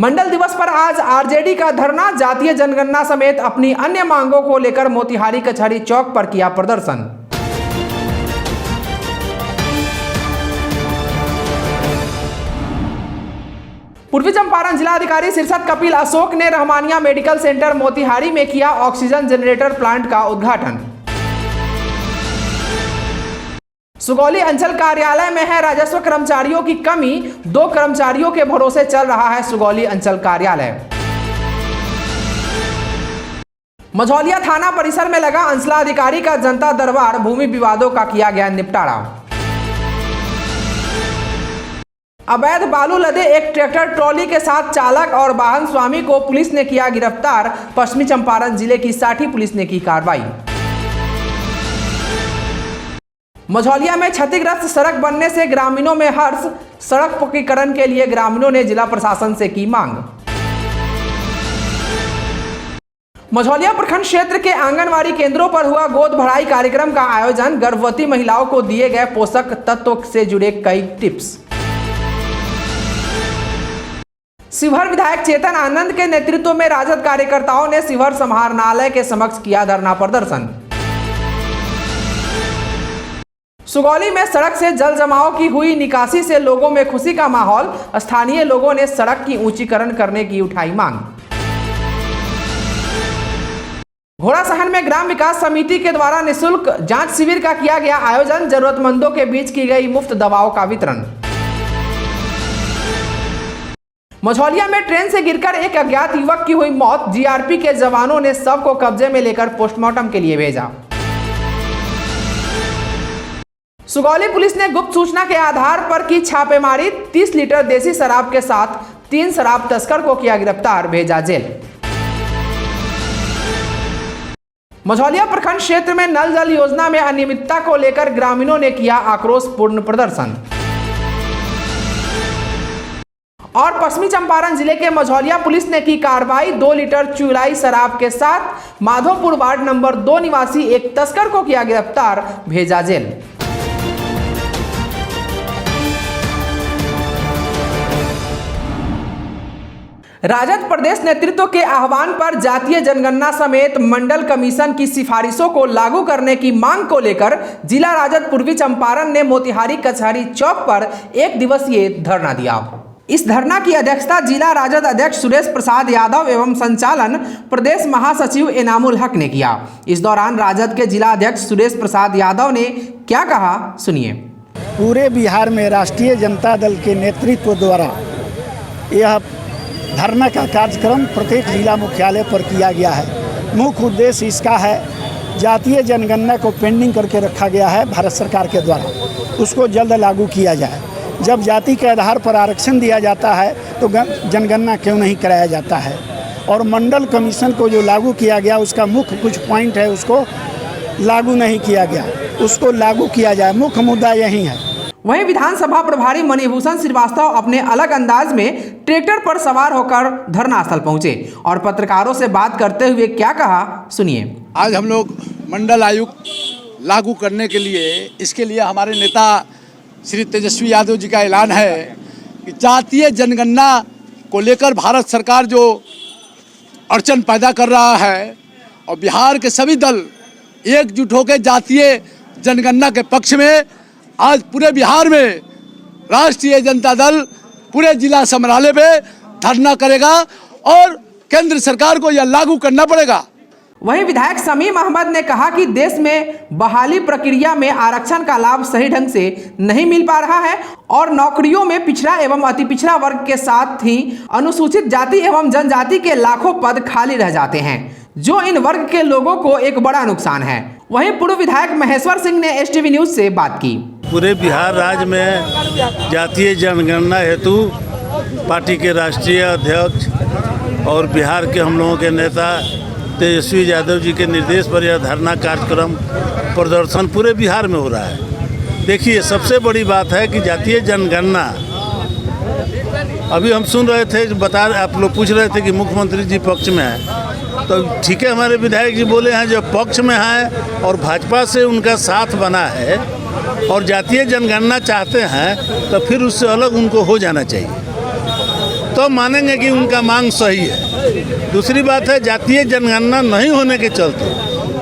मंडल दिवस पर आज आरजेडी का धरना, जातीय जनगणना समेत अपनी अन्य मांगों को लेकर मोतिहारी कचहरी चौक पर किया प्रदर्शन। पूर्वी चंपारण जिलाधिकारी शीर्षत कपिल अशोक ने रहमानिया मेडिकल सेंटर मोतिहारी में किया ऑक्सीजन जनरेटर प्लांट का उद्घाटन। सुगौली अंचल कार्यालय में है राजस्व कर्मचारियों की कमी, 2 कर्मचारियों के भरोसे चल रहा है सुगौली अंचल कार्यालय। मझौलिया थाना परिसर में लगा अंचलाधिकारी का जनता दरबार, भूमि विवादों का किया गया निपटारा। अवैध बालू लदे एक ट्रैक्टर ट्रॉली के साथ चालक और वाहन स्वामी को पुलिस ने किया गिरफ्तार, पश्चिमी चंपारण जिले की साठी पुलिस ने की कार्रवाई। मझौलिया में क्षतिग्रस्त सड़क बनने से ग्रामीणों में हर्ष, सड़क पक्कीकरण के लिए ग्रामीणों ने जिला प्रशासन से की मांग। मझौलिया प्रखंड क्षेत्र के आंगनवाड़ी केंद्रों पर हुआ गोद भराई कार्यक्रम का आयोजन, गर्भवती महिलाओं को दिए गए पोषक तत्वों से जुड़े कई टिप्स। शिवहर विधायक चेतन आनंद के नेतृत्व में राजद कार्यकर्ताओं ने शिवहर समाहरणालय के समक्ष किया धरना प्रदर्शन। सुगौली में सड़क से जल जमाव की हुई निकासी से लोगों में खुशी का माहौल, स्थानीय लोगों ने सड़क की ऊंचीकरण करने की उठाई मांग। घोड़ासहन में ग्राम विकास समिति के द्वारा निःशुल्क जांच शिविर का किया गया आयोजन, जरूरतमंदों के बीच की गई मुफ्त दवाओं का वितरण। मझौलिया में ट्रेन से गिरकर एक अज्ञात युवक की हुई मौत, जीआरपी के जवानों ने शव को कब्जे में लेकर पोस्टमार्टम के लिए भेजा। सुगौली पुलिस ने गुप्त सूचना के आधार पर की छापेमारी, 30 लीटर देसी शराब के साथ 3 शराब तस्कर को किया गिरफ्तार, भेजा जेल। मझौलिया प्रखंड क्षेत्र में नल जल योजना में अनियमितता को लेकर ग्रामीणों ने किया आक्रोशपूर्ण प्रदर्शन। और पश्चिमी चंपारण जिले के मझौलिया पुलिस ने की कार्रवाई, 2 लीटर चुलाई शराब के साथ माधोपुर वार्ड नंबर 2 निवासी एक तस्कर को किया गिरफ्तार, भेजा जेल। राजद प्रदेश नेतृत्व के आह्वान पर जातीय जनगणना समेत मंडल कमीशन की सिफारिशों को लागू करने की मांग को लेकर जिला राजद पूर्वी चंपारण ने मोतिहारी कचहरी चौक पर 1 दिवसीय धरना दिया। इस धरना की अध्यक्षता जिला राजद अध्यक्ष सुरेश प्रसाद यादव एवं संचालन प्रदेश महासचिव एनामुल हक ने किया। इस दौरान राजद के जिला अध्यक्ष सुरेश प्रसाद यादव ने क्या कहा, सुनिए। पूरे बिहार में राष्ट्रीय जनता दल के नेतृत्व द्वारा यह धरना का कार्यक्रम प्रत्येक जिला मुख्यालय पर किया गया है। मुख्य उद्देश्य इसका है, जातीय जनगणना को पेंडिंग करके रखा गया है भारत सरकार के द्वारा, उसको जल्द लागू किया जाए। जब जाति के आधार पर आरक्षण दिया जाता है तो जनगणना क्यों नहीं कराया जाता है। और मंडल कमीशन को जो लागू किया गया उसका मुख्य कुछ पॉइंट है, उसको लागू नहीं किया गया, उसको लागू किया जाए, मुख्य मुद्दा यही है। वहीं विधानसभा प्रभारी मणिभूषण श्रीवास्तव अपने अलग अंदाज में ट्रैक्टर पर सवार होकर धरना स्थल पहुंचे और पत्रकारों से बात करते हुए क्या कहा, सुनिए। आज हम लोग मंडल आयुक्त लागू करने के लिए, इसके लिए हमारे नेता श्री तेजस्वी यादव जी का ऐलान है कि जातीय जनगणना को लेकर भारत सरकार जो अड़चन पैदा कर रहा है और बिहार के सभी दल एकजुट होकर जातीय जनगणना के पक्ष में आज पूरे बिहार में राष्ट्रीय जनता दल पूरे जिला समरालय पे धरना करेगा और केंद्र सरकार को यह लागू करना पड़ेगा। वहीं विधायक शमीम अहमद ने कहा कि देश में बहाली प्रक्रिया में आरक्षण का लाभ सही ढंग से नहीं मिल पा रहा है और नौकरियों में पिछड़ा एवं अति पिछड़ा वर्ग के साथ ही अनुसूचित जाति एवं जनजाति के लाखों पद खाली रह जाते हैं, जो इन वर्ग के लोगों को एक बड़ा नुकसान है। वहीं पूर्व विधायक महेश्वर सिंह ने एसटीवी न्यूज से बात की। पूरे बिहार राज्य में जातीय जनगणना हेतु पार्टी के राष्ट्रीय अध्यक्ष और बिहार के हम लोगों के नेता तेजस्वी यादव जी के निर्देश पर यह धरना कार्यक्रम प्रदर्शन पूरे बिहार में हो रहा है। देखिए, सबसे बड़ी बात है कि जातीय जनगणना, अभी हम सुन रहे थे, आप लोग पूछ रहे थे कि मुख्यमंत्री जी पक्ष में है, तो ठीक है, हमारे विधायक जी बोले हैं जो पक्ष में है और भाजपा से उनका साथ बना है और जातीय जनगणना चाहते हैं तो फिर उससे अलग उनको हो जाना चाहिए। तो मानेंगे कि उनका मांग सही है। दूसरी बात है, जातीय जनगणना नहीं होने के चलते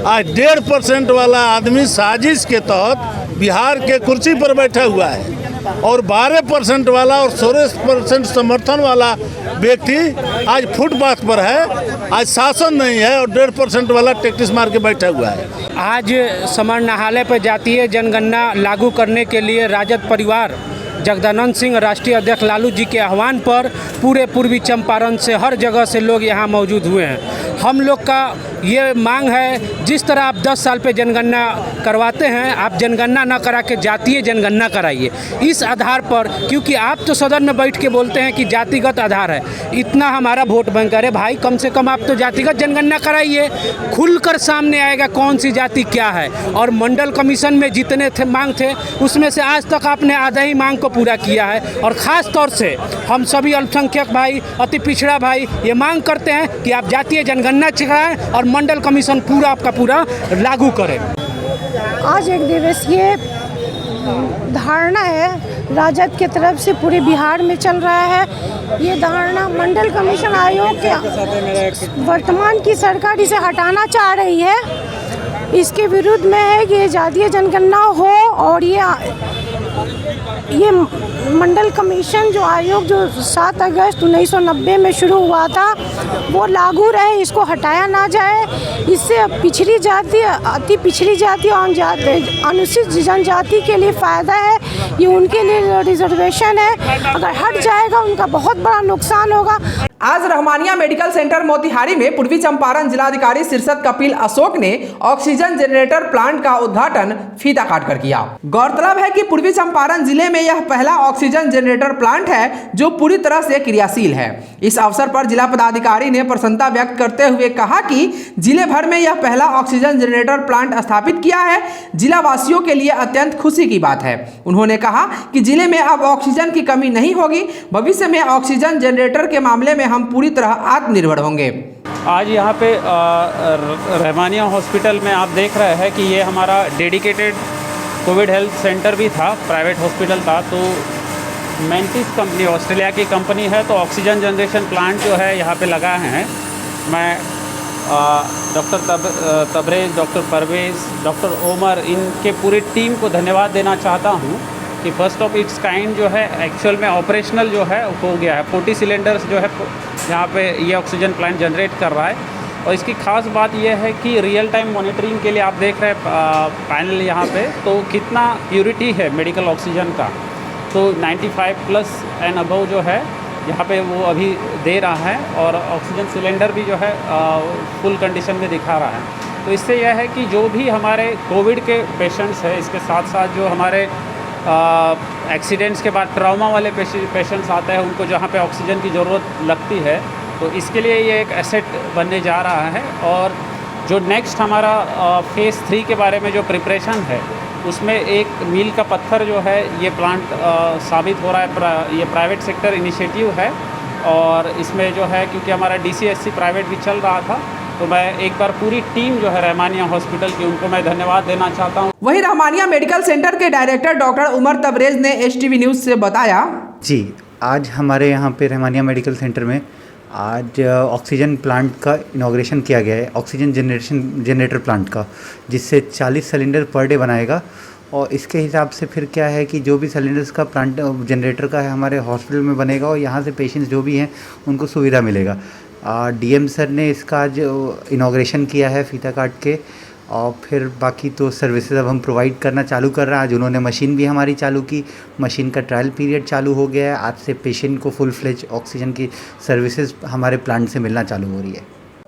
आज 1.5% वाला आदमी साजिश के तहत बिहार के कुर्सी पर बैठा हुआ है और 12% वाला और 16% समर्थन वाला व्यक्ति आज फुटपाथ पर है। आज शासन नहीं है और 1.5% वाला टैक्स मार के बैठा हुआ है। आज समाहरणालय पर जातीय जनगणना लागू करने के लिए राजद परिवार जगदानंद सिंह राष्ट्रीय अध्यक्ष लालू जी के आह्वान पर पूरे पूर्वी चंपारण से हर जगह से लोग यहाँ मौजूद हुए हैं। हम लोग का ये मांग है, जिस तरह आप 10 साल पे जनगणना करवाते हैं, आप जनगणना न करा के जातीय जनगणना कराइए इस आधार पर, क्योंकि आप तो सदन में बैठ के बोलते हैं कि जातिगत आधार है, इतना हमारा वोट बैंक है। भाई कम से कम आप तो जातिगत जनगणना कराइए, खुलकर सामने आएगा कौन सी जाति क्या है। और मंडल कमीशन में जितने थे मांग थे उसमें से आज तक आपने आधा ही मांग को पूरा किया है। और ख़ास तौर से हम सभी अल्पसंख्यक भाई, अति पिछड़ा भाई ये मांग करते हैं कि आप जातीय जनगणना कराएं और मंडल कमीशन पूरा आपका पूरा लागू करें। आज एक दिवसीय धारणा है राजद के तरफ से पूरे बिहार में चल रहा है। ये धारणा मंडल कमीशन आयोग के वर्तमान की सरकार इसे हटाना चाह रही है, इसके विरुद्ध में है कि ये जातीय जनगणना हो और ये मंडल कमीशन जो आयोग जो 7 अगस्त 1990 में शुरू हुआ था वो लागू रहे, इसको हटाया ना जाए। इससे पिछड़ी जाति, अति पिछड़ी जाति और अनुसूचित जनजाति के लिए फ़ायदा है, ये उनके लिए रिजर्वेशन है, अगर हट जाएगा उनका बहुत बड़ा नुकसान होगा। आज रहमानिया मेडिकल सेंटर मोतिहारी में पूर्वी चंपारण जिलाधिकारी शीर्षत कपिल अशोक ने ऑक्सीजन जनरेटर प्लांट का उद्घाटन फीता काटकर किया। गौरतलब है कि पूर्वी चंपारण जिले में यह पहला ऑक्सीजन जनरेटर प्लांट है जो पूरी तरह से क्रियाशील है। इस अवसर पर जिला पदाधिकारी ने प्रसन्नता व्यक्त करते हुए कहा कि जिले भर में यह पहला ऑक्सीजन जनरेटर प्लांट स्थापित किया है, जिला वासियों के लिए अत्यंत खुशी की बात है। उन्होंने कहा कि जिले में अब ऑक्सीजन की कमी नहीं होगी, भविष्य में ऑक्सीजन जनरेटर के मामले में हम पूरी तरह आत्मनिर्भर होंगे। आज यहाँ पे रहमानिया हॉस्पिटल में आप देख रहे हैं कि ये हमारा डेडिकेटेड कोविड हेल्थ सेंटर भी था, प्राइवेट हॉस्पिटल था। तो मेंटिस कंपनी ऑस्ट्रेलिया की कंपनी है, तो ऑक्सीजन जनरेशन प्लांट जो है यहाँ पे लगाए हैं। मैं doctor Tabrez, doctor Parvez, doctor Omar, इनके पूरी टीम को धन्यवाद देना चाहता हूँ कि फर्स्ट ऑफ इट्स काइंड जो है एक्चुअल में ऑपरेशनल जो है हो गया है। 40 सिलेंडर्स जो है यहाँ पे ये ऑक्सीजन प्लांट जनरेट कर रहा है। और इसकी ख़ास बात यह है कि रियल टाइम मॉनिटरिंग के लिए आप देख रहे हैं पैनल यहाँ पे, तो कितना प्योरिटी है मेडिकल ऑक्सीजन का, तो 95+ एंड अबव जो है यहाँ पे वो अभी दे रहा है। और ऑक्सीजन सिलेंडर भी जो है फुल कंडीशन में दिखा रहा है। तो इससे यह है कि जो भी हमारे कोविड के पेशेंट्स हैं, इसके साथ साथ जो हमारे एक्सीडेंट्स के बाद ट्रॉमा वाले पेशेंट्स आते हैं, उनको जहाँ पे ऑक्सीजन की ज़रूरत लगती है, तो इसके लिए ये एक एसेट बनने जा रहा है। और जो नेक्स्ट हमारा फेज़ 3 के बारे में जो प्रिपरेशन है, उसमें एक मील का पत्थर जो है ये प्लांट साबित हो रहा है। ये प्राइवेट सेक्टर इनिशिएटिव है और इसमें जो है क्योंकि हमारा DCSC प्राइवेट भी चल रहा था, तो मैं एक बार पूरी टीम जो है रहमानिया हॉस्पिटल की, उनको मैं धन्यवाद देना चाहता हूँ। वहीं रहमानिया मेडिकल सेंटर के डायरेक्टर डॉक्टर उमर तबरेज़ ने STV न्यूज़ से बताया, जी आज हमारे यहाँ पे रहमानिया मेडिकल सेंटर में आज ऑक्सीजन प्लांट का इनॉग्रेशन किया गया है, ऑक्सीजन जनरेटर प्लांट का, जिससे 40 सिलेंडर पर डे बनाएगा। और इसके हिसाब से फिर क्या है कि जो भी सिलेंडर्स का प्लांट जनरेटर का है हमारे हॉस्पिटल में बनेगा और यहाँ से पेशेंट्स जो भी हैं उनको सुविधा मिलेगा। DM सर ने इसका आज इनॉग्रेशन किया है फीता काट के, और फिर बाकी तो सर्विसेज अब हम प्रोवाइड करना चालू कर रहे हैं। आज उन्होंने मशीन भी हमारी चालू की, मशीन का ट्रायल पीरियड चालू हो गया है। आज से पेशेंट को फुल फ्लेज ऑक्सीजन की सर्विसेज हमारे प्लांट से मिलना चालू हो रही है।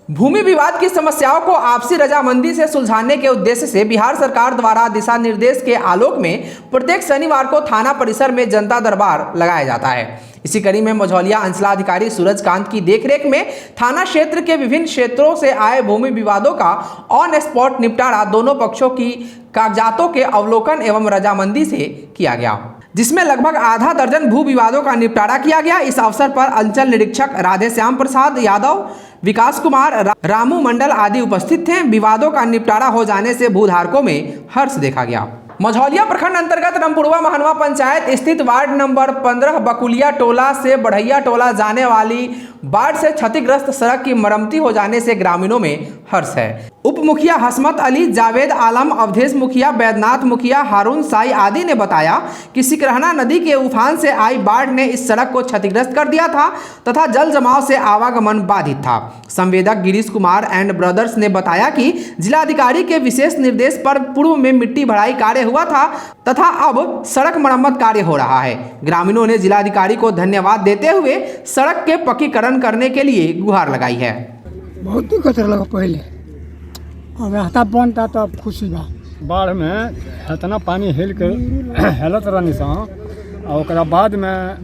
भूमि विवाद की समस्याओं को आपसी रजामंदी से सुलझाने के उद्देश्य से बिहार सरकार द्वारा दिशा निर्देश के आलोक में प्रत्येक शनिवार को थाना परिसर में जनता दरबार लगाया जाता है। इसी कड़ी में मझौलिया अंचलाधिकारी सूरजकांत की देखरेख में थाना क्षेत्र के विभिन्न क्षेत्रों से आए भूमि विवादों का ऑन स्पॉट निपटारा दोनों पक्षों की कागजातों के अवलोकन एवं रजामंदी से किया गया, जिसमें लगभग आधा दर्जन भू विवादों का निपटारा किया गया। इस अवसर पर अंचल निरीक्षक राधेश्याम प्रसाद यादव, विकास कुमार, रामू मंडल आदि उपस्थित थे। विवादों का निपटारा हो जाने से भूधारकों में हर्ष देखा गया। मझौलिया प्रखंड अंतर्गत रामपुरवा महनवा पंचायत स्थित वार्ड नंबर 15 बकुलिया टोला से बढ़ैया टोला जाने वाली बाढ़ से क्षतिग्रस्त सड़क की मरम्मती हो जाने से ग्रामीणों में हर्ष है। उप मुखिया हसमत अली, जावेद आलम, अवधेश मुखिया, बैद्यनाथ मुखिया, हारून साई आदि ने बताया कि सिकरहना नदी के उफान से आई बाढ़ ने इस सड़क को क्षतिग्रस्त कर दिया था तथा जल जमाव से आवागमन बाधित था। संवेदक गिरीश कुमार एंड ब्रदर्स ने बताया कि जिलाधिकारी के विशेष निर्देश पर पूर्व में मिट्टी भराई कार्य हुआ था तथा अब सड़क मरम्मत कार्य हो रहा है। ग्रामीणों ने जिलाधिकारी को धन्यवाद देते हुए सड़क के पक्कीकरण करने के लिए गुहार लगाई है। बहुत दिक्कत लगा पहले, अब रास्ता बनता तो अब खुशी बा। बाढ़ में इतना पानी हिल के हेलत रहनी सा और ओकरा बाद में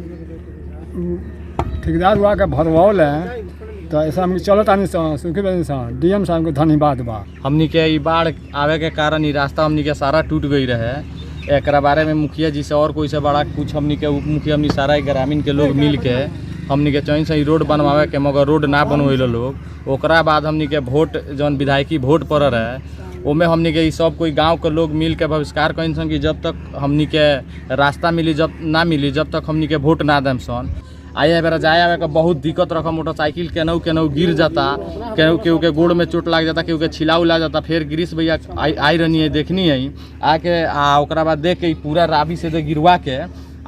ठेकेदार हुआ के भरवाल है तो ऐसा हम चलत आनी सा सुखी बनी सा डीएम साहब को धन्यवाद बा। हमनी के ई बाढ़ आवे के कारण ई रास्ता हमनी के सारा टूट गई रहे। एकरा बारे में मुखिया जी से और कोई से बड़ा कुछ हमनी के उप मुखिया हमनी सारा ग्रामीण के लोग मिल के हमनी के चैन से रोड बनवावे के मगर रोड ना बनवेलो लोग। ओकरा बाद हमनी के वोट जौन विधायकी वोट पड़ रहे ओमे हमनी के सब कोई गांव के लोग मिल के बहिष्कार कइन सन कि जब तक हमनी के रास्ता मिली जब तक हमनी के वोट ना देम सन। आए बेरा जाए आवे के बहुत दिक्कत रखा, मोटरसाइकिल केनहू गिर जाता, केहू के गोड़ में चोट लग जाता, केहू के छिला उला जाता। फिर गिरीश भैया आई रहनी है देखनी है आके ओकरा बाद देख के पूरा रावी से गिरवा के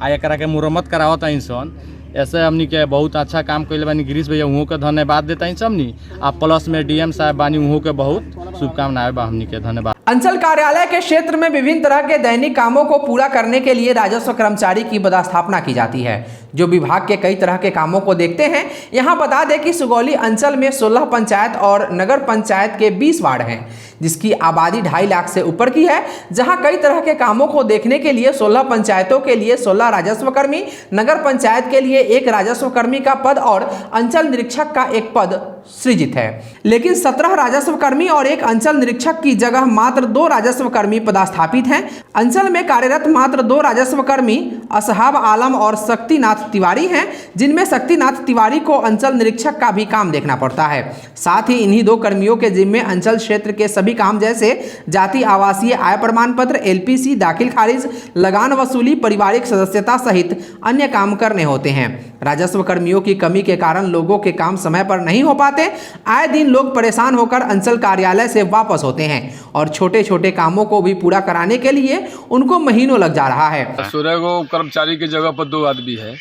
एकरा के मुरम्मत करावत इंसान। ऐसे हमनी के बहुत अच्छा काम कैले बानी। गिरीश भैया उहों के धन्यवाद देता ही सबनी आ प्लस में डीएम साहब बानी उहों के बहुत शुभकामनाएं बा हमनी के धन्यवाद। अंचल कार्यालय के क्षेत्र में विभिन्न तरह के दैनिक कामों को पूरा करने के लिए राजस्व कर्मचारी की पदस्थापना की जाती है जो विभाग के कई तरह के कामों को देखते हैं। यहाँ बता दें कि सुगौली अंचल में 16 पंचायत और नगर पंचायत के 20 वार्ड हैं जिसकी आबादी 2.5 लाख से ऊपर की है। जहां कई तरह के कामों को देखने के लिए 16 पंचायतों के लिए 16 राजस्व कर्मी, नगर पंचायत के लिए 1 राजस्व कर्मी का पद और अंचल निरीक्षक का 1 पद सृजित है। लेकिन 17 राजस्व कर्मी और 1 अंचल निरीक्षक की जगह मात्र 2 राजस्व कर्मी पदस्थापित हैं। अंचल में कार्यरत मात्र 2 राजस्व कर्मी असहाब आलम और शक्तिनाथ तिवारी हैं, जिनमें शक्तिनाथ तिवारी को अंचल निरीक्षक का भी काम देखना पड़ता है। साथ ही इन्हीं 2 कर्मियों के जिम्मे अंचल क्षेत्र के सभी काम जैसे जाति आवासीय आय प्रमाण पत्र, एलपीसी, दाखिल खारिज, लगान वसूली, पारिवारिक सदस्यता सहित अन्य काम करने होते हैं। राजस्व कर्मियों की कमी के कारण लोगों के काम समय पर नहीं हो पाते। आए दिन लोग परेशान होकर अंचल कार्यालय से वापस होते हैं और छोटे छोटे कामों को भी पूरा कराने के लिए उनको महीनों लग जा रहा है। 16 कर्मचारी की जगह पर 2 आदमी है,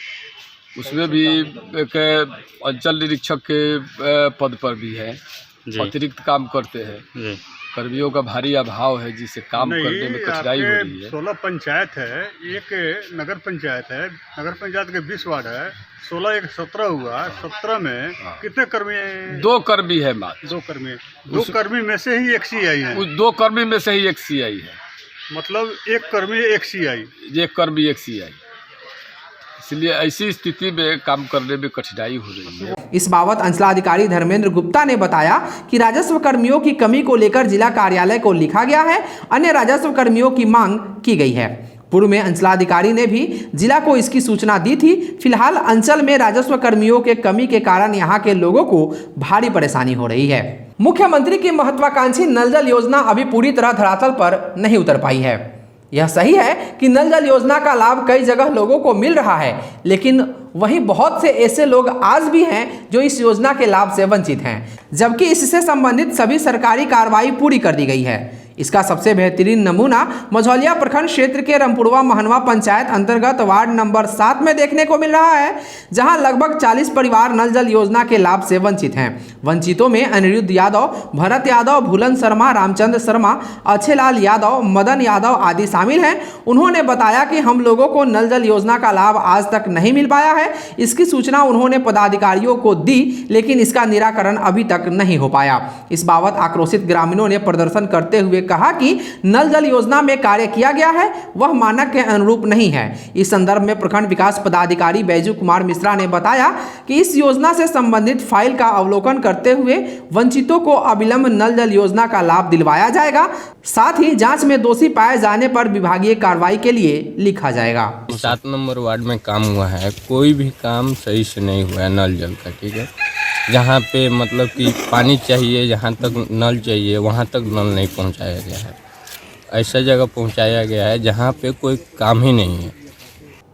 उसमें भी एक अंचल निरीक्षक के पद पर भी है, अतिरिक्त काम करते हैं। कर्मियों का भारी अभाव है जिससे काम करने में कठिनाई हो रही है। 16 पंचायत है, 1 नगर पंचायत है, नगर पंचायत के 20 वार्ड है, 16 1 17 हुआ। 17 में कितने कर्मी? 2 कर्मी है मात्र। 2 कर्मी, 2 कर्मी में से ही 1 सीआई है। उस 2 कर्मी में से ही 1 सीआई है, मतलब 1 कर्मी 1 सीआई। 1 कर्मी 1 सीआई, इसलिए ऐसी स्थिति में काम करने में कठिनाई हो रही है। इस बाबत अंचलाधिकारी धर्मेंद्र गुप्ता ने बताया कि राजस्व कर्मियों की कमी को लेकर जिला कार्यालय को लिखा गया है। अन्य राजस्व कर्मियों की मांग की गई है। पूर्व में अंचलाधिकारी ने भी जिला को इसकी सूचना दी थी। फिलहाल अंचल में राजस्व कर्मियों के कमी के कारण यहाँ के लोगों को भारी परेशानी हो रही है। मुख्यमंत्री की महत्वाकांक्षी नल जल योजना अभी पूरी तरह धरातल पर नहीं उतर पाई है। यह सही है कि नल जल योजना का लाभ कई जगह लोगों को मिल रहा है, लेकिन वहीं बहुत से ऐसे लोग आज भी हैं जो इस योजना के लाभ से वंचित हैं, जबकि इससे संबंधित सभी सरकारी कार्रवाई पूरी कर दी गई है। इसका सबसे बेहतरीन नमूना मझौलिया प्रखंड क्षेत्र के रामपुरवा महनवा पंचायत अंतर्गत वार्ड नंबर 7 में देखने को मिल रहा है, जहां लगभग 40 परिवार नल जल योजना के लाभ से वंचित हैं। वंचितों में अनिरुद्ध यादव, भरत यादव, भूलन शर्मा, रामचंद्र शर्मा, अच्छेलाल यादव, मदन यादव आदि शामिल हैं। उन्होंने बताया कि हम लोगों को नल जल योजना का लाभ आज तक नहीं मिल पाया है। इसकी सूचना उन्होंने पदाधिकारियों को दी, लेकिन इसका निराकरण अभी तक नहीं हो पाया। इस बाबत आक्रोशित ग्रामीणों ने प्रदर्शन करते हुए कहा कि नल जल योजना में कार्य किया गया है वह मानक के अनुरूप नहीं है। इस संदर्भ में प्रखंड विकास पदाधिकारी बैजू कुमार मिश्रा ने बताया कि इस योजना से संबंधित फाइल का अवलोकन करते हुए वंचितों को अविलंब नल जल योजना का लाभ दिलवाया जाएगा। साथ ही जांच में दोषी पाए जाने पर विभागीय कार्रवाई के लिए लिखा जाएगा। 7 नंबर वार्ड में काम हुआ है, कोई भी काम सही से नहीं हुआ है नल जल का। ठीक है, जहाँ पे मतलब कि पानी चाहिए, जहाँ तक नल चाहिए वहाँ तक नल नहीं पहुँचाया गया है। ऐसा जगह पहुंचाया गया है जहां पे कोई काम ही नहीं है।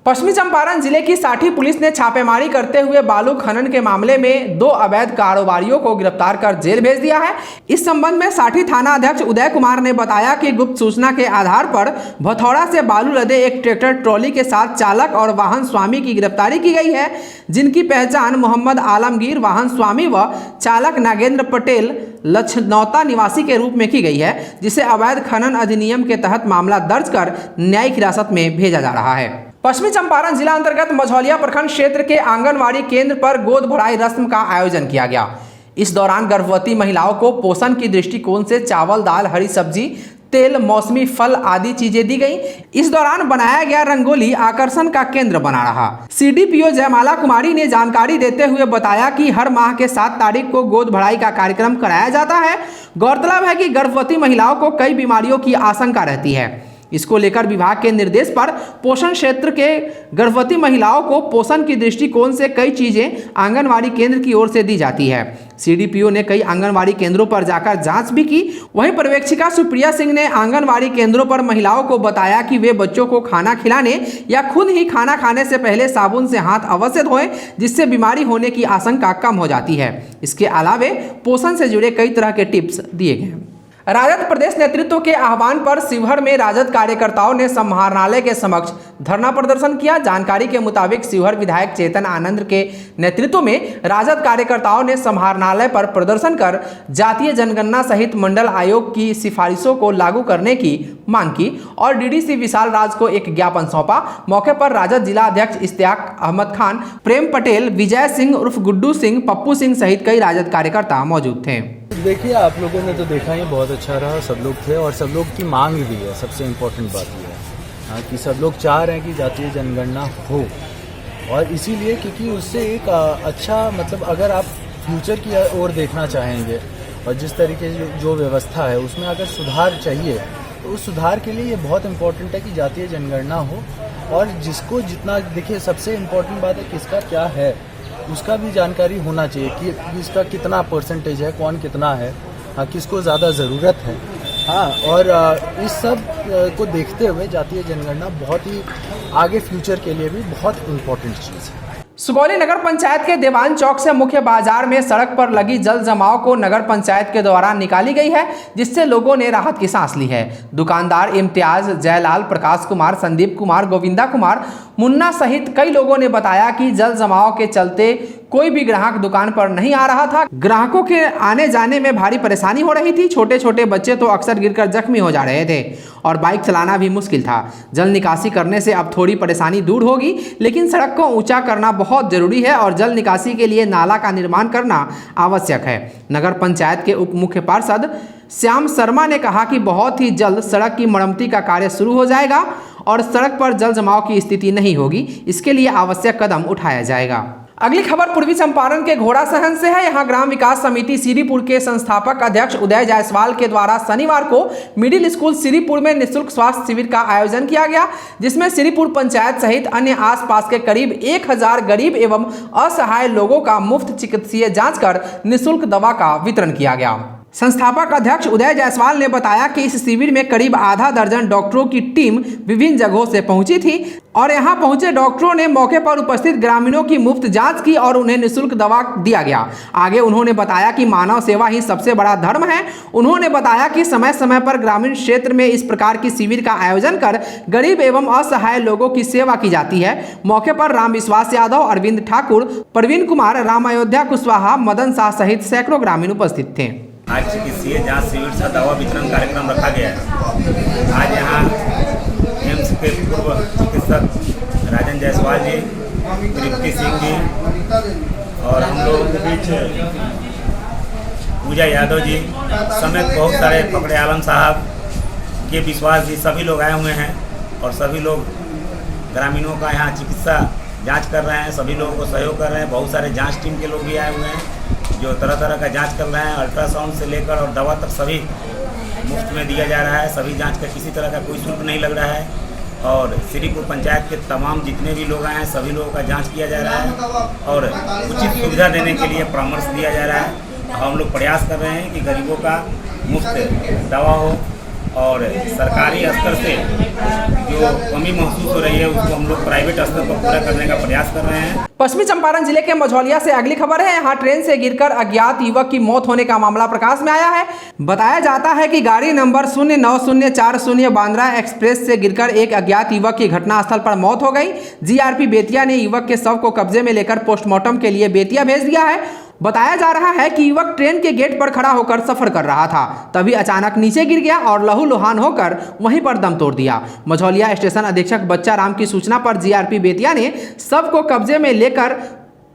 पश्चिमी चंपारण जिले की साठी पुलिस ने छापेमारी करते हुए बालू खनन के मामले में 2 अवैध कारोबारियों को गिरफ्तार कर जेल भेज दिया है। इस संबंध में साठी थाना अध्यक्ष उदय कुमार ने बताया कि गुप्त सूचना के आधार पर भथौड़ा से बालू लदे एक ट्रैक्टर ट्रॉली के साथ चालक और वाहन स्वामी की गिरफ्तारी की गई है, जिनकी पहचान मोहम्मद आलमगीर वाहन स्वामी व चालक नागेंद्र पटेल लछनौता निवासी के रूप में की गई है, जिसे अवैध खनन अधिनियम के तहत मामला दर्ज कर न्यायिक हिरासत में भेजा जा रहा है। पश्चिमी चंपारण जिला अंतर्गत मझौलिया प्रखंड क्षेत्र के आंगनवाड़ी केंद्र पर गोद भराई रस्म का आयोजन किया गया। इस दौरान गर्भवती महिलाओं को पोषण की दृष्टिकोण से चावल, दाल, हरी सब्जी, तेल, मौसमी फल आदि चीजें दी गई। इस दौरान बनाया गया रंगोली आकर्षण का केंद्र बना रहा। CDPO जयमाला कुमारी ने जानकारी देते हुए बताया कि हर माह के 7 तारीख को गोद भराई का कार्यक्रम कराया जाता है। गौरतलब है कि गर्भवती महिलाओं को कई बीमारियों की आशंका रहती है। इसको लेकर विभाग के निर्देश पर पोषण क्षेत्र के गर्भवती महिलाओं को पोषण की दृष्टिकोण से कई चीजें आंगनवाड़ी केंद्र की ओर से दी जाती है। CDPO ने कई आंगनवाड़ी केंद्रों पर जाकर जांच भी की। वहीं पर्यवेक्षिका सुप्रिया सिंह ने आंगनवाड़ी केंद्रों पर महिलाओं को बताया कि वे बच्चों को खाना खिलाने या खुद ही खाना खाने से पहले साबुन से हाथ अवश्य धोएं, जिससे बीमारी होने की आशंका कम हो जाती है। इसके अलावे पोषण से जुड़े कई तरह के टिप्स दिए गए। राजद प्रदेश नेतृत्व के आह्वान पर शिवहर में राजद कार्यकर्ताओं ने समाहरणालय के समक्ष धरना प्रदर्शन किया। जानकारी के मुताबिक शिवहर विधायक चेतन आनंद के नेतृत्व में राजद कार्यकर्ताओं ने समाहरणालय पर प्रदर्शन कर जातीय जनगणना सहित मंडल आयोग की सिफारिशों को लागू करने की मांग की और DDC विशाल राज को एक ज्ञापन सौंपा। मौके पर राजद जिला अध्यक्ष इश्तियाक अहमद खान, प्रेम पटेल, विजय सिंह उर्फ गुड्डू सिंह, पप्पू सिंह सहित कई राजद कार्यकर्ता मौजूद थे। देखिए, आप लोगों ने तो देखा ही बहुत अच्छा रहा, सब लोग थे और सब लोग की मांग भी है। सबसे इम्पोर्टेंट बात यह है कि सब लोग चाह रहे हैं कि जातीय जनगणना हो, और इसीलिए क्योंकि उससे एक अच्छा मतलब अगर आप फ्यूचर की ओर देखना चाहेंगे और जिस तरीके से जो व्यवस्था है उसमें अगर सुधार चाहिए तो उस सुधार के लिए ये बहुत इम्पोर्टेंट है कि जातीय जनगणना हो। और जिसको जितना, देखिए सबसे इम्पोर्टेंट बात है किसका क्या है उसका भी जानकारी होना चाहिए कि इसका कितना परसेंटेज है, कौन कितना है, हाँ किसको ज़्यादा ज़रूरत है। हाँ, और इस सब को देखते हुए जातीय जनगणना बहुत ही आगे फ्यूचर के लिए भी बहुत इम्पोर्टेंट चीज़ है। सुगौली नगर पंचायत के देवान चौक से मुख्य बाजार में सड़क पर लगी जल जमाव को नगर पंचायत के द्वारा निकाली गई है, जिससे लोगों ने राहत की सांस ली है। दुकानदार इम्तियाज, जयलाल, प्रकाश कुमार, संदीप कुमार, गोविंदा कुमार, मुन्ना सहित कई लोगों ने बताया कि जल जमाव के चलते कोई भी ग्राहक दुकान पर नहीं आ रहा था। ग्राहकों के आने जाने में भारी परेशानी हो रही थी। छोटे छोटे बच्चे तो अक्सर गिरकर जख्मी हो जा रहे थे और बाइक चलाना भी मुश्किल था। जल निकासी करने से अब थोड़ी परेशानी दूर होगी, लेकिन सड़क को ऊंचा करना बहुत जरूरी है और जल निकासी के लिए नाला का निर्माण करना आवश्यक है। नगर पंचायत के उप मुख्य पार्षद श्याम शर्मा ने कहा कि बहुत ही जल्द सड़क की मरम्मती का कार्य शुरू हो जाएगा और सड़क पर जल जमाव की स्थिति नहीं होगी। इसके लिए आवश्यक कदम उठाया जाएगा। अगली खबर पूर्वी चंपारण के घोड़ा सहन से है। यहां ग्राम विकास समिति श्रीपुर के संस्थापक अध्यक्ष उदय जायसवाल के द्वारा शनिवार को मिडिल स्कूल श्रीपुर में निःशुल्क स्वास्थ्य शिविर का आयोजन किया गया, जिसमें श्रीपुर पंचायत सहित अन्य आसपास के करीब 1000 गरीब एवं असहाय लोगों का मुफ्त चिकित्सीय जांच कर निःशुल्क दवा का वितरण किया गया। संस्थापक अध्यक्ष उदय जायसवाल ने बताया कि इस शिविर में करीब आधा दर्जन डॉक्टरों की टीम विभिन्न जगहों से पहुंची थी और यहां पहुंचे डॉक्टरों ने मौके पर उपस्थित ग्रामीणों की मुफ्त जांच की और उन्हें निःशुल्क दवा दिया गया। आगे उन्होंने बताया कि मानव सेवा ही सबसे बड़ा धर्म है। उन्होंने बताया कि समय समय पर ग्रामीण क्षेत्र में इस प्रकार की शिविर का आयोजन कर गरीब एवं असहाय लोगों की सेवा की जाती है। मौके पर राम विश्वास यादव, अरविंद ठाकुर, प्रवीण कुमार, राम अयोध्या कुशवाहा, मदन शाह सहित सैकड़ों ग्रामीण उपस्थित थे। आज चिकित्सीय जांच शिविर का दवा वितरण कार्यक्रम रखा गया है। आज यहाँ एम्स के पूर्व चिकित्सक राजन जायसवाल जी, तृप्ति सिंह जी और हम लोगों के बीच पूजा यादव जी समेत बहुत सारे पकड़े आलम साहब के विश्वास जी सभी लोग आए हुए हैं और सभी लोग ग्रामीणों का यहाँ चिकित्सा जांच कर रहे हैं, सभी लोगों को सहयोग कर रहे हैं। बहुत सारे जांच टीम के लोग भी आए हुए हैं जो तरह तरह का जांच कर रहे हैं। अल्ट्रासाउंड से लेकर और दवा तक सभी मुफ्त में दिया जा रहा है। सभी जांच का किसी तरह का कोई शुल्क नहीं लग रहा है और श्रीपुर पंचायत के तमाम जितने भी लोग आए हैं सभी लोगों का जांच किया जा रहा है और उचित सुविधा देने के लिए परामर्श दिया जा रहा है। हम लोग प्रयास कर रहे हैं कि गरीबों का मुफ्त दवा हो, और सरकारी स्तर से जो कमी महसूस हो रही है उसको हम लोग प्राइवेट स्तर पर पूरा करने का प्रयास कर रहे हैं। पश्चिमी चंपारण जिले के मझौलिया से अगली खबर है। यहाँ ट्रेन से गिरकर अज्ञात युवक की मौत होने का मामला प्रकाश में आया है। बताया जाता है कि गाड़ी नंबर 0904 बांद्रा एक्सप्रेस से गिरकर एक अज्ञात युवक की घटनास्थल पर मौत हो गई। जीआरपी बेतिया ने युवक के शव को कब्जे में लेकर पोस्टमार्टम के लिए बेतिया भेज दिया है। बताया जा रहा है कि युवक ट्रेन के गेट पर खड़ा होकर सफर कर रहा था, तभी अचानक नीचे गिर गया और लहूलुहान होकर वहीं पर दम तोड़ दिया। मझौलिया स्टेशन अधीक्षक बच्चा राम की सूचना पर जीआरपी बेतिया ने शव को कब्जे में लेकर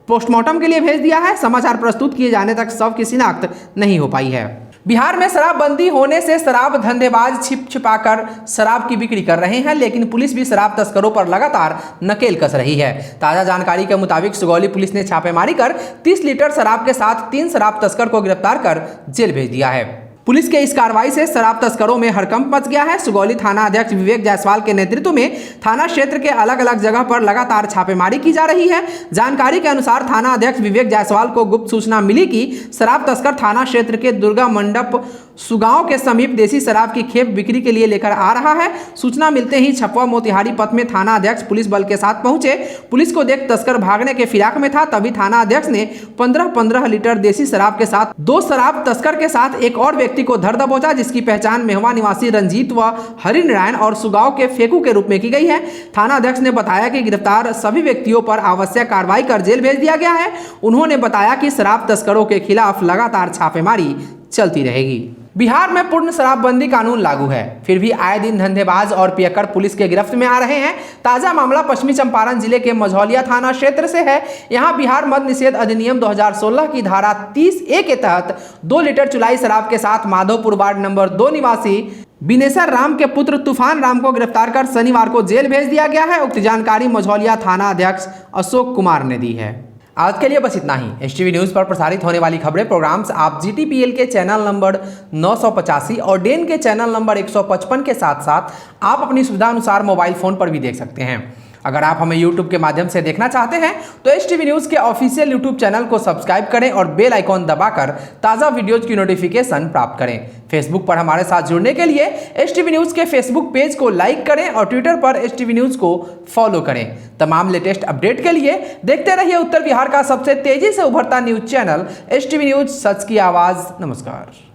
पोस्टमार्टम के लिए भेज दिया है। समाचार प्रस्तुत किए जाने तक शव की शिनाख्त नहीं हो पाई है। बिहार में शराबबंदी होने से शराब धंधेबाज छिप छिपाकर शराब की बिक्री कर रहे हैं, लेकिन पुलिस भी शराब तस्करों पर लगातार नकेल कस रही है। ताज़ा जानकारी के मुताबिक सुगौली पुलिस ने छापेमारी कर 30 लीटर शराब के साथ 3 शराब तस्कर को गिरफ्तार कर जेल भेज दिया है। पुलिस के इस कार्रवाई से शराब तस्करों में हड़कंप मच गया है। सुगौली थाना अध्यक्ष विवेक जायसवाल के नेतृत्व में थाना क्षेत्र के अलग अलग जगह पर लगातार छापेमारी की जा रही है। जानकारी के अनुसार थाना अध्यक्ष विवेक जायसवाल को गुप्त सूचना मिली कि शराब तस्कर थाना क्षेत्र के दुर्गा मंडप सुगांव के समीप देसी शराब की खेप बिक्री के लिए लेकर आ रहा है। सूचना मिलते ही छपवा मोतिहारी पथ में थाना अध्यक्ष पुलिस बल के साथ पहुंचे। पुलिस को देख तस्कर भागने के फिराक में था, तभी थाना अध्यक्ष ने 15 लीटर देसी शराब के साथ 2 शराब तस्कर के साथ एक और व्यक्ति को धर दबोचा, जिसकी पहचान मेहवा निवासी रंजीत व हरिनारायण और सुगांव के फेकू के रूप में की गई है। थाना अध्यक्ष ने बताया कि गिरफ्तार सभी व्यक्तियों पर आवश्यक कार्रवाई कर जेल भेज दिया गया है। उन्होंने बताया कि शराब तस्करों के खिलाफ लगातार छापेमारी चलती रहेगी। बिहार में पूर्ण शराबबंदी कानून लागू है, फिर भी आए दिन धंधेबाज और पियक्कड़ पुलिस के गिरफ्त में आ रहे हैं। ताजा मामला पश्चिमी चंपारण जिले के मझौलिया थाना क्षेत्र से है। यहां बिहार मद्य निषेध अधिनियम 2016 की धारा 30A के तहत 2 लीटर चुलाई शराब के साथ माधोपुर वार्ड नंबर 2 निवासी बिनेसर राम के पुत्र तूफान राम को गिरफ्तार कर शनिवार को जेल भेज दिया गया है। उक्त जानकारी मझौलिया थाना अध्यक्ष अशोक कुमार ने दी है। आज के लिए बस इतना ही। एसटीवी न्यूज़ पर प्रसारित होने वाली खबरें प्रोग्राम्स आप GTPL के चैनल नंबर 985 और डेन के चैनल नंबर 155 के साथ साथ आप अपनी सुविधा अनुसार मोबाइल फ़ोन पर भी देख सकते हैं। अगर आप हमें YouTube के माध्यम से देखना चाहते हैं तो एसटीवी न्यूज़ के ऑफिशियल YouTube चैनल को सब्सक्राइब करें और बेल आइकॉन दबाकर ताज़ा वीडियोज़ की नोटिफिकेशन प्राप्त करें। फेसबुक पर हमारे साथ जुड़ने के लिए एसटीवी न्यूज़ के फेसबुक पेज को लाइक करें और ट्विटर पर एसटीवी न्यूज़ को फॉलो करें। तमाम लेटेस्ट अपडेट के लिए देखते रहिए उत्तर बिहार का सबसे तेजी से उभरता न्यूज़ चैनल एसटीवी न्यूज़, सच की आवाज़। नमस्कार।